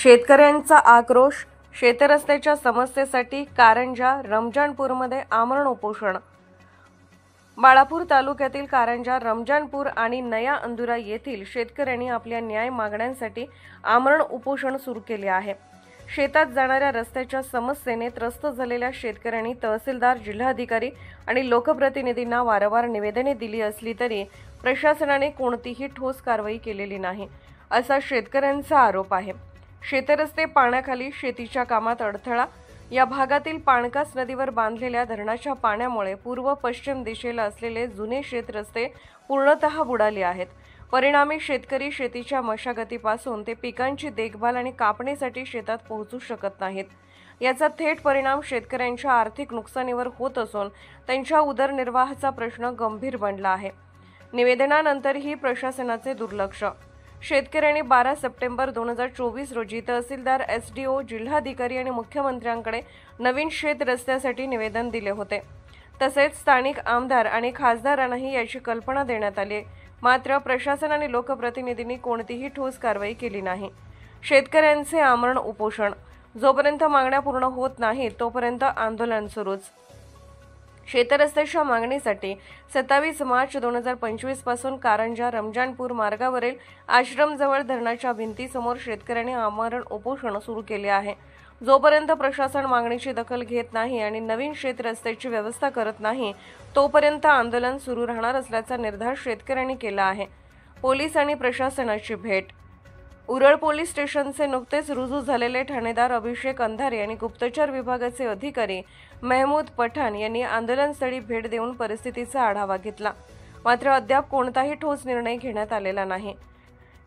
शेतकऱ्यांचा आक्रोश. शेतरस्त्याच्या समस्येसाठी कारंजा रमजानपूरमध्ये आमरण उपोषण. बाळापूर तालुक्यातील कारंजा, रमजानपूर आणि नया अंदुरा येथील शेतकऱ्यांनी आपल्या न्याय मागण्यांसाठी आमरण उपोषण सुरू केले आहे. शेतात जाणाऱ्या रस्त्याच्या समस्येने त्रस्त झालेल्या शेतकऱ्यांनी तहसीलदार, जिल्हाधिकारी आणि लोकप्रतिनिधींना वारंवार निवेदने दिली असली तरी प्रशासनाने कोणतीही ठोस कारवाई केलेली नाही, असा शेतकऱ्यांचा आरोप आहे. शेतरस्ते पाण्याखाली, शेतीच्या कामात अडथळा. या भागातील पाणकास नदीवर बांधलेल्या धरणाच्या पाण्यामुळे पूर्व पश्चिम दिशेला असलेले जुने शेतरस्ते पूर्णतः बुडाले आहेत. परिणामी शेतकरी शेतीच्या मशागतीपासून ते पिकांची देखभाल आणि कापणीसाठी शेतात पोहोचू शकत नाहीत. याचा थेट परिणाम शेतकऱ्यांच्या आर्थिक नुकसानीवर होत असून त्यांच्या उदरनिर्वाहाचा प्रश्न गंभीर बनला आहे. निवेदनानंतरही प्रशासनाचे दुर्लक्ष. शेतकऱ्यांनी 12 सप्टेंबर 2024 रोजी तहसीलदार, SDO, जिल्हाधिकारी आणि मुख्यमंत्र्यांकडे नवीन शेत रस्त्यासाठी निवेदन दिले होते. तसेच स्थानिक आमदार आणि खासदारांनाही याची कल्पना देण्यात आली. मात्र प्रशासन आणि लोकप्रतिनिधींनी कोणतीही ठोस कारवाई केली नाही. शेतकऱ्यांचे आमरण उपोषण. जोपर्यंत मागण्या पूर्ण होत नाहीत तोपर्यंत आंदोलन सुरूच. शेतरस्त्याच्या मागणीसाठी 27 मार्च 2025 पासून कारंजा रमजानपूर मार्गावरील आश्रमजवळ धरणाच्या भिंतीसमोर शेतकऱ्यांनी आमरण उपोषण सुरू केले आहे. जोपर्यंत प्रशासन मागणीची दखल घेत नाही आणि नवीन शेत रस्त्याची व्यवस्था करत नाही तोपर्यंत आंदोलन सुरू राहणार असल्याचा निर्धार शेतकऱ्यांनी केला आहे. पोलीस आणि प्रशासनाची भेट. उरळ पोलीस स्टेशनचे नुकतेच रुजू झालेले ठाणेदार अभिषेक अंधारे आणि गुप्तचर विभागाचे अधिकारी महमूद पठाण यांनी आंदोलनस्थळी भेट देऊन परिस्थितीचा आढावा घेतला. मात्र अद्याप कोणताही ठोस निर्णय घेण्यात आलेला नाही.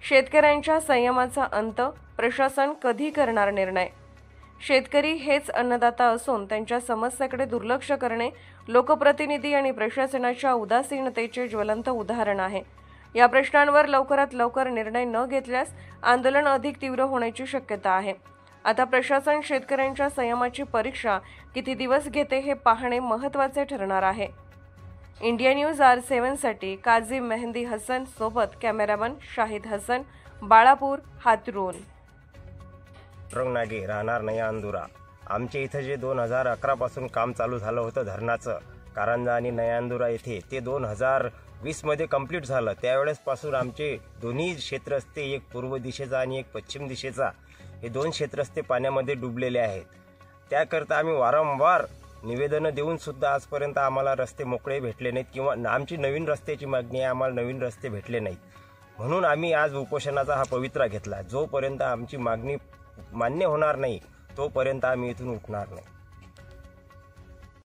शेतकऱ्यांच्या संयमाचा अंत. प्रशासन कधी करणार निर्णय? शेतकरी हेच अन्नदाता असून त्यांच्या समस्येकडे दुर्लक्ष करणे लोकप्रतिनिधी आणि प्रशासनाच्या उदासीनतेचे ज्वलंत उदाहरण आहे. या प्रश्नांवर लवकरात लवकर निर्णय न घेतल्यास आंदोलन अधिक तीव्र होण्याची शक्यता आहे. आता प्रशासन शेतकऱ्यांच्या संयमाची परीक्षा किती दिवस घेते हे पाहणे महत्त्वाचे ठरणार आहे. इंडिया न्यूज R7 साठी काझी मेहंदी हसन सोबत कॅमेरामन शाहिद हसन, बाळापूर, हातरून. नागे, राहणार नया अंदुरा. आमच्या इथं जे 2011 पासून काम चालू झालं होतं धरणाचं कारंजा आणि नया अंदुरा येथे, ते 2020 मध्ये कंप्लीट झालं. त्यावेळेसपासून आमचे दोन्ही क्षेत्रस्ते, एक पूर्व दिशेचा आणि एक पश्चिम दिशेचा, हे दोन क्षेत्रस्ते पाण्यामध्ये डुबलेले आहेत. त्याकरता आम्ही वारंवार निवेदनं देऊन सुद्धा आजपर्यंत आम्हाला रस्ते मोकळे भेटले नाहीत किंवा आमची नवीन रस्त्याची मागणी आहे, आम्हाला नवीन रस्ते भेटले नाहीत. म्हणून आम्ही आज उपोषणाचा हा पवित्रा घेतला. जोपर्यंत आमची मागणी मान्य होणार नाही तोपर्यंत आम्ही इथून उठणार नाही.